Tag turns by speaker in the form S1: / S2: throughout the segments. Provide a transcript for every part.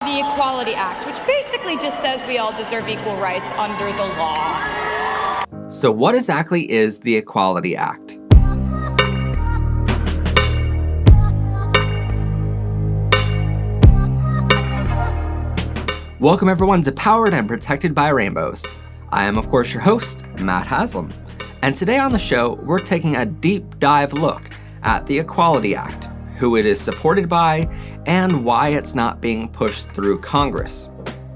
S1: the Equality Act, which basically just says we all deserve equal rights under the law.
S2: So what exactly is the Equality Act? Welcome everyone to Powered and Protected by Rainbows. I am of course your host, Matt Haslam, and today on the show we're taking a deep dive look at the Equality Act, who it is supported by, and why it's not being pushed through Congress.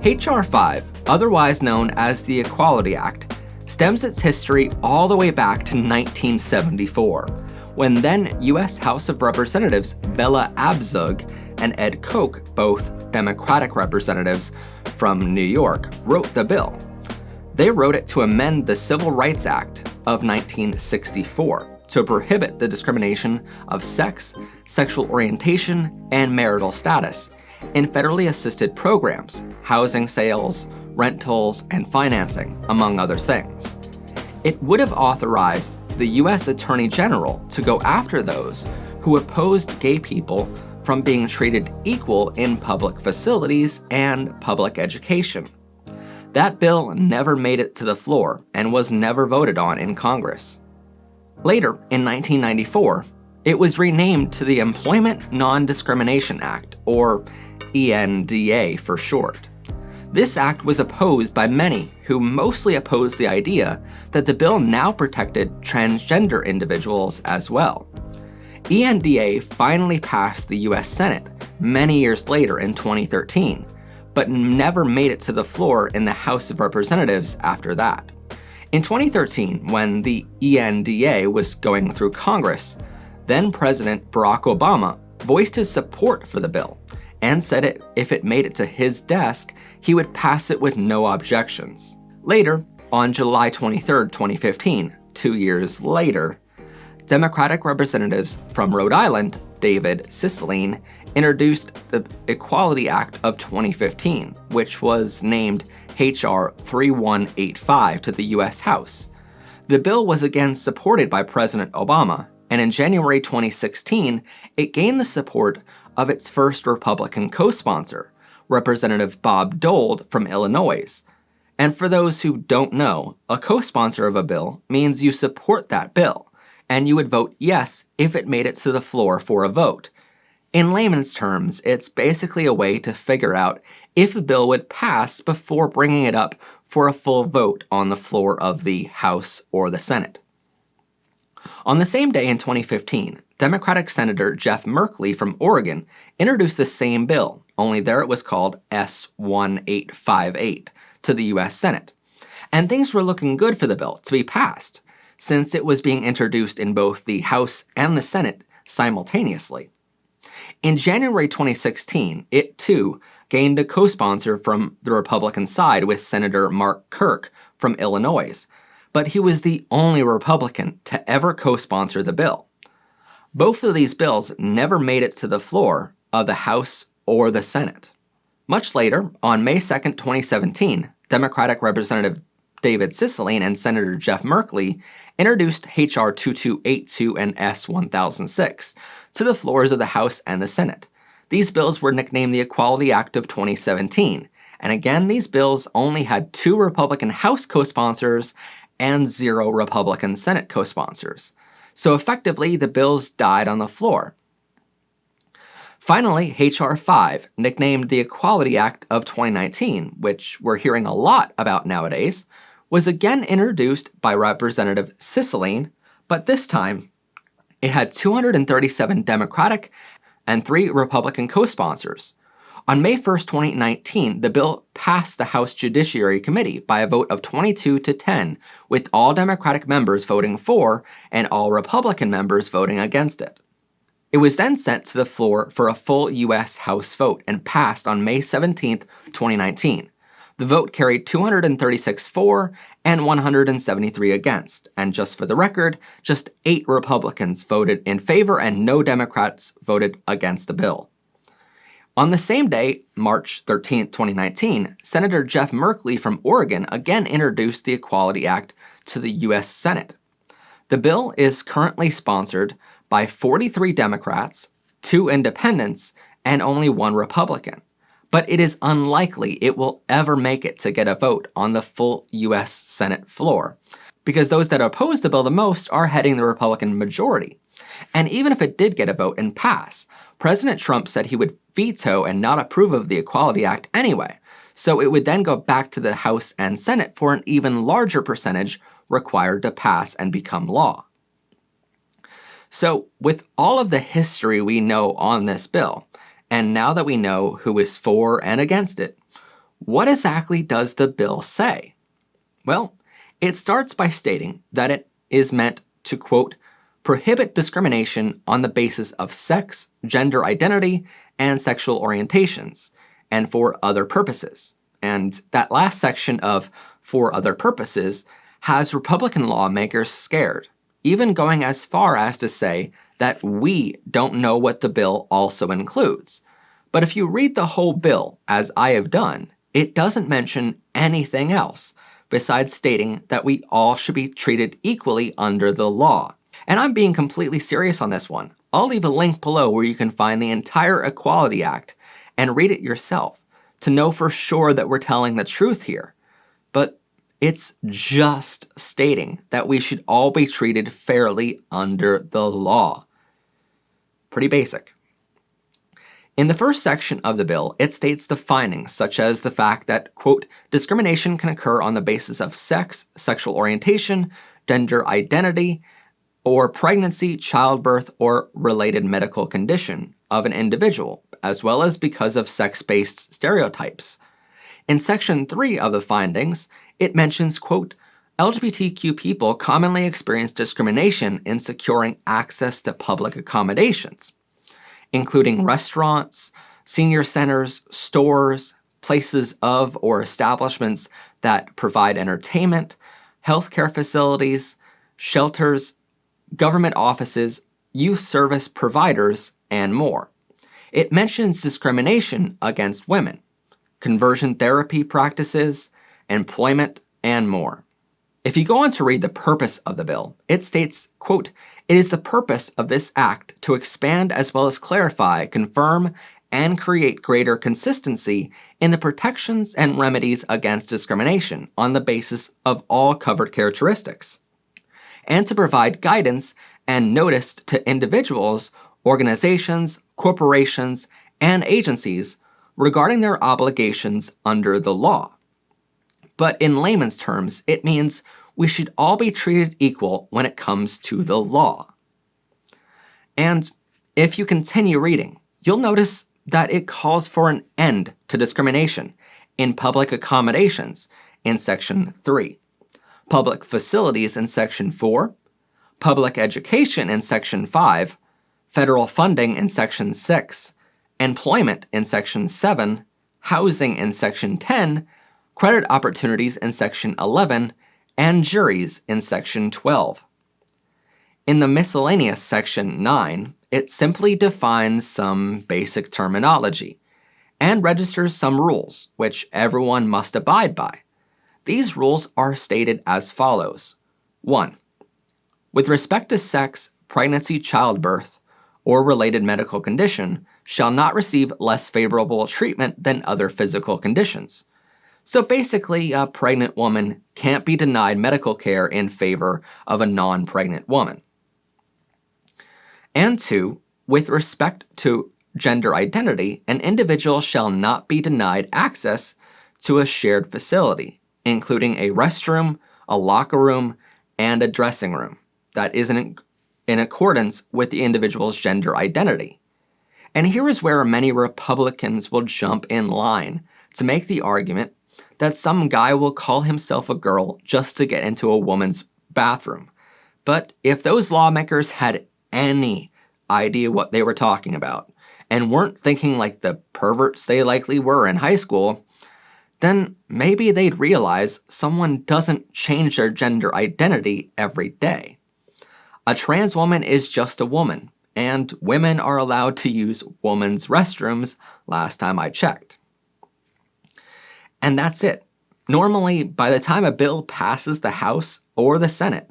S2: H.R. 5, otherwise known as the Equality Act, stems its history all the way back to 1974, when then U.S. House of Representatives Bella Abzug and Ed Koch, both Democratic representatives from New York, wrote the bill. They wrote it to amend the Civil Rights Act of 1964 to prohibit the discrimination of sex, sexual orientation, and marital status in federally assisted programs, housing sales, rentals, and financing, among other things. It would have authorized the U.S. Attorney General to go after those who opposed gay people from being treated equal in public facilities and public education. That bill never made it to the floor and was never voted on in Congress. Later, in 1994, it was renamed to the Employment Non-Discrimination Act, or ENDA for short. This act was opposed by many who mostly opposed the idea that the bill now protected transgender individuals as well. ENDA finally passed the U.S. Senate many years later in 2013, but never made it to the floor in the House of Representatives after that. In 2013, when the ENDA was going through Congress, then President Barack Obama voiced his support for the bill and said if it made it to his desk, he would pass it with no objections. Later, on July 23, 2015, 2 years later, Democratic representatives from Rhode Island, David Cicilline, introduced the Equality Act of 2015, which was named H.R. 3185 to the U.S. House. The bill was again supported by President Obama, and in January 2016, it gained the support of its first Republican co-sponsor, Representative Bob Dole from Illinois. And for those who don't know, a co-sponsor of a bill means you support that bill, and you would vote yes if it made it to the floor for a vote. In layman's terms, it's basically a way to figure out if a bill would pass before bringing it up for a full vote on the floor of the House or the Senate. On the same day in 2015, Democratic Senator Jeff Merkley from Oregon introduced the same bill, only there it was called S1858, to the U.S. Senate. And things were looking good for the bill to be passed, since it was being introduced in both the House and the Senate simultaneously. In January 2016, it too gained a co-sponsor from the Republican side with Senator Mark Kirk from Illinois, but he was the only Republican to ever co-sponsor the bill. Both of these bills never made it to the floor of the House or the Senate. Much later, on May 2, 2017, Democratic Representative David Cicilline and Senator Jeff Merkley introduced H.R. 2282 and S1006 to the floors of the House and the Senate. These bills were nicknamed the Equality Act of 2017, and again, these bills only had 2 Republican House co-sponsors and 0 Republican Senate co-sponsors. So effectively, the bills died on the floor. Finally, H.R. 5, nicknamed the Equality Act of 2019, which we're hearing a lot about nowadays, was again introduced by Representative Cicilline, but this time it had 237 Democratic and 3 Republican co-sponsors. On May 1, 2019, the bill passed the House Judiciary Committee by a vote of 22 to 10, with all Democratic members voting for and all Republican members voting against it. It was then sent to the floor for a full U.S. House vote and passed on May 17, 2019. The vote carried 236 for and 173 against, and just for the record, just 8 Republicans voted in favor and no Democrats voted against the bill. On the same day, March 13, 2019, Senator Jeff Merkley from Oregon again introduced the Equality Act to the U.S. Senate. The bill is currently sponsored by 43 Democrats, 2 independents, and only 1 Republican. but it is unlikely it will ever make it to get a vote on the full US Senate floor, because those that oppose the bill the most are heading the Republican majority. And even if it did get a vote and pass, President Trump said he would veto and not approve of the Equality Act anyway, so it would then go back to the House and Senate for an even larger percentage required to pass and become law. So, with all of the history we know on this bill, and now that we know who is for and against it, what exactly does the bill say? Well, it starts by stating that it is meant to, quote, prohibit discrimination on the basis of sex, gender identity, and sexual orientations, and for other purposes. And that last section of for other purposes has Republican lawmakers scared, even going as far as to say that we don't know what the bill also includes. But if you read the whole bill, as I have done, it doesn't mention anything else besides stating that we all should be treated equally under the law. And I'm being completely serious on this one. I'll leave a link below where you can find the entire Equality Act and read it yourself to know for sure that we're telling the truth here. But it's just stating that we should all be treated fairly under the law. Pretty basic. In the first section of the bill, it states the findings, such as the fact that, quote, discrimination can occur on the basis of sex, sexual orientation, gender identity, or pregnancy, childbirth, or related medical condition of an individual, as well as because of sex-based stereotypes. In Section 3 of the findings, it mentions, quote, LGBTQ people commonly experience discrimination in securing access to public accommodations, including restaurants, senior centers, stores, places of or establishments that provide entertainment, healthcare facilities, shelters, government offices, youth service providers, and more. It mentions discrimination against women, conversion therapy practices, employment, and more. If you go on to read the purpose of the bill, it states, quote, it is the purpose of this act to expand as well as clarify, confirm, and create greater consistency in the protections and remedies against discrimination on the basis of all covered characteristics, and to provide guidance and notice to individuals, organizations, corporations, and agencies regarding their obligations under the law. But in layman's terms, it means we should all be treated equal when it comes to the law. And if you continue reading, you'll notice that it calls for an end to discrimination in public accommodations in Section 3, public facilities in Section 4, public education in Section 5, federal funding in Section 6, employment in Section 7, housing in Section 10, credit opportunities in Section 11, and juries in Section 12. In the miscellaneous Section 9, it simply defines some basic terminology and registers some rules, which everyone must abide by. These rules are stated as follows. 1. With respect to sex, pregnancy, childbirth, or related medical condition, shall not receive less favorable treatment than other physical conditions. So basically, a pregnant woman can't be denied medical care in favor of a non-pregnant woman. And 2, with respect to gender identity, an individual shall not be denied access to a shared facility, including a restroom, a locker room, and a dressing room that is in accordance with the individual's gender identity. And here is where many Republicans will jump in line to make the argument that some guy will call himself a girl just to get into a woman's bathroom. But if those lawmakers had any idea what they were talking about and weren't thinking like the perverts they likely were in high school, then maybe they'd realize someone doesn't change their gender identity every day. A trans woman is just a woman, and women are allowed to use women's restrooms last time I checked. And that's it. Normally, by the time a bill passes the House or the Senate,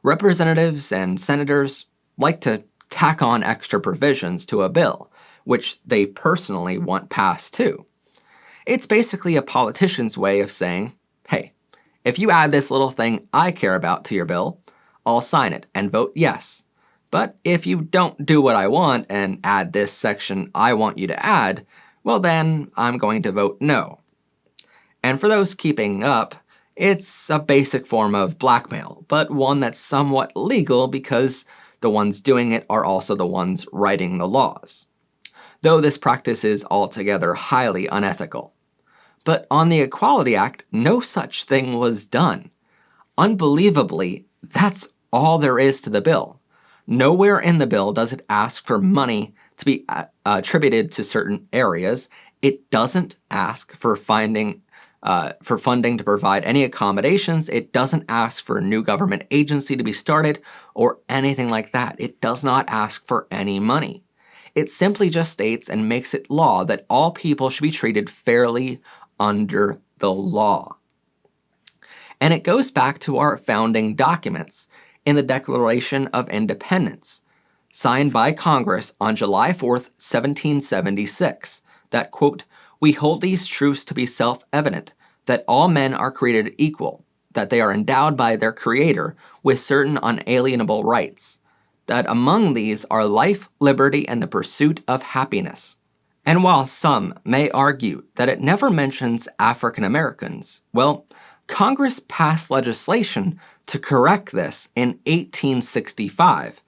S2: representatives and senators like to tack on extra provisions to a bill, which they personally want passed too. It's basically a politician's way of saying, hey, if you add this little thing I care about to your bill, I'll sign it and vote yes. But if you don't do what I want and add this section I want you to add, well then I'm going to vote no. And for those keeping up, it's a basic form of blackmail, but one that's somewhat legal because the ones doing it are also the ones writing the laws. Though this practice is altogether highly unethical. But on the Equality Act, no such thing was done. Unbelievably, that's all there is to the bill. Nowhere in the bill does it ask for money to be attributed to certain areas. It doesn't ask for funding to provide any accommodations. It doesn't ask for a new government agency to be started or anything like that. It does not ask for any money. It simply just states and makes it law that all people should be treated fairly under the law. And it goes back to our founding documents in the Declaration of Independence, signed by Congress on July 4th, 1776, that, quote, "We hold these truths to be self-evident, that all men are created equal, that they are endowed by their Creator with certain unalienable rights, that among these are life, liberty, and the pursuit of happiness." And while some may argue that it never mentions African Americans, well, Congress passed legislation to correct this in 1865,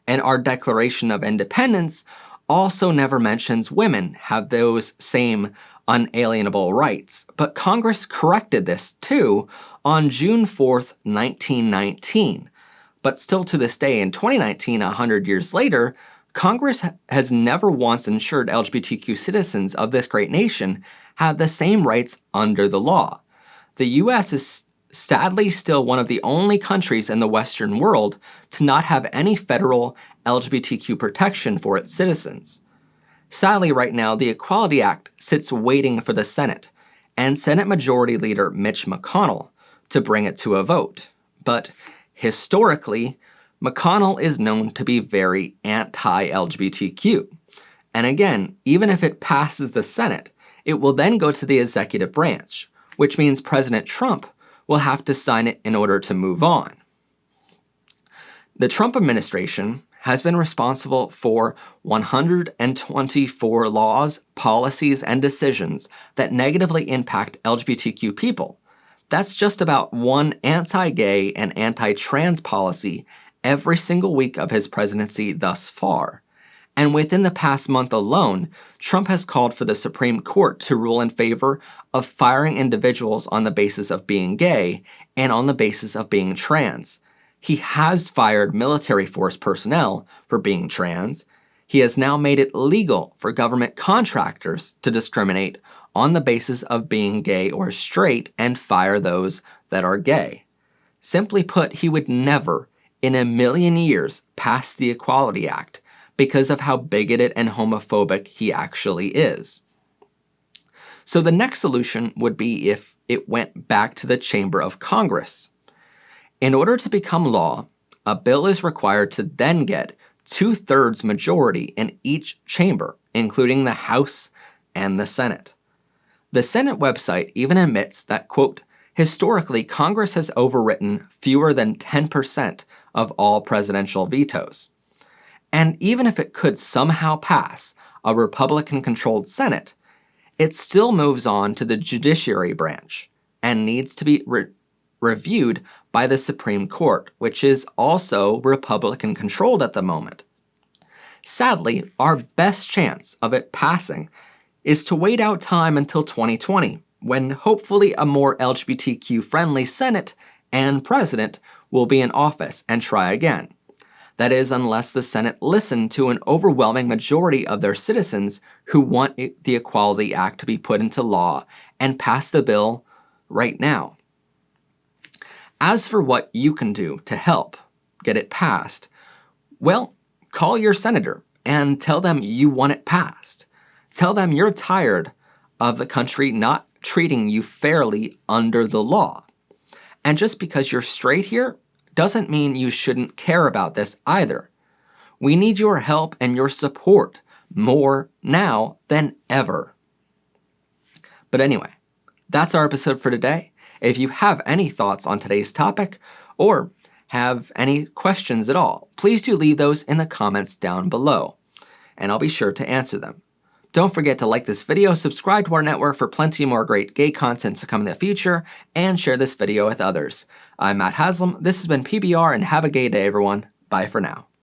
S2: and our Declaration of Independence also never mentions women have those same unalienable rights, but Congress corrected this too on June 4th, 1919. But still to this day, in 2019, 100 years later, Congress has never once ensured LGBTQ citizens of this great nation have the same rights under the law. The U.S. is sadly still one of the only countries in the Western world to not have any federal LGBTQ protection for its citizens. Sadly, right now, the Equality Act sits waiting for the Senate and Senate Majority Leader Mitch McConnell to bring it to a vote. But historically, McConnell is known to be very anti-LGBTQ. And again, even if it passes the Senate, it will then go to the executive branch, which means President Trump will have to sign it in order to move on. The Trump administration has been responsible for 124 laws, policies, and decisions that negatively impact LGBTQ people. That's just about one anti-gay and anti-trans policy every single week of his presidency thus far. And within the past month alone, Trump has called for the Supreme Court to rule in favor of firing individuals on the basis of being gay and on the basis of being trans. He has fired military force personnel for being trans. He has now made it legal for government contractors to discriminate on the basis of being gay or straight and fire those that are gay. Simply put, he would never in a million years pass the Equality Act because of how bigoted and homophobic he actually is. So the next solution would be if it went back to the Chamber of Congress. In order to become law, a bill is required to then get 2/3 majority in each chamber, including the House and the Senate. The Senate website even admits that, quote, "Historically, Congress has overwritten fewer than 10% of all presidential vetoes." And even if it could somehow pass a Republican-controlled Senate, it still moves on to the judiciary branch and needs to be reviewed by the Supreme Court, which is also Republican-controlled at the moment. Sadly, our best chance of it passing is to wait out time until 2020, when hopefully a more LGBTQ-friendly Senate and President will be in office and try again. That is, unless the Senate listened to an overwhelming majority of their citizens who want the Equality Act to be put into law and pass the bill right now. As for what you can do to help get it passed, well, call your senator and tell them you want it passed. Tell them you're tired of the country not treating you fairly under the law. And just because you're straight here doesn't mean you shouldn't care about this either. We need your help and your support more now than ever. But anyway, that's our episode for today. If you have any thoughts on today's topic, or have any questions at all, please do leave those in the comments down below, and I'll be sure to answer them. Don't forget to like this video, subscribe to our network for plenty more great gay content to come in the future, and share this video with others. I'm Matt Haslam, this has been PBR, and have a gay day everyone. Bye for now.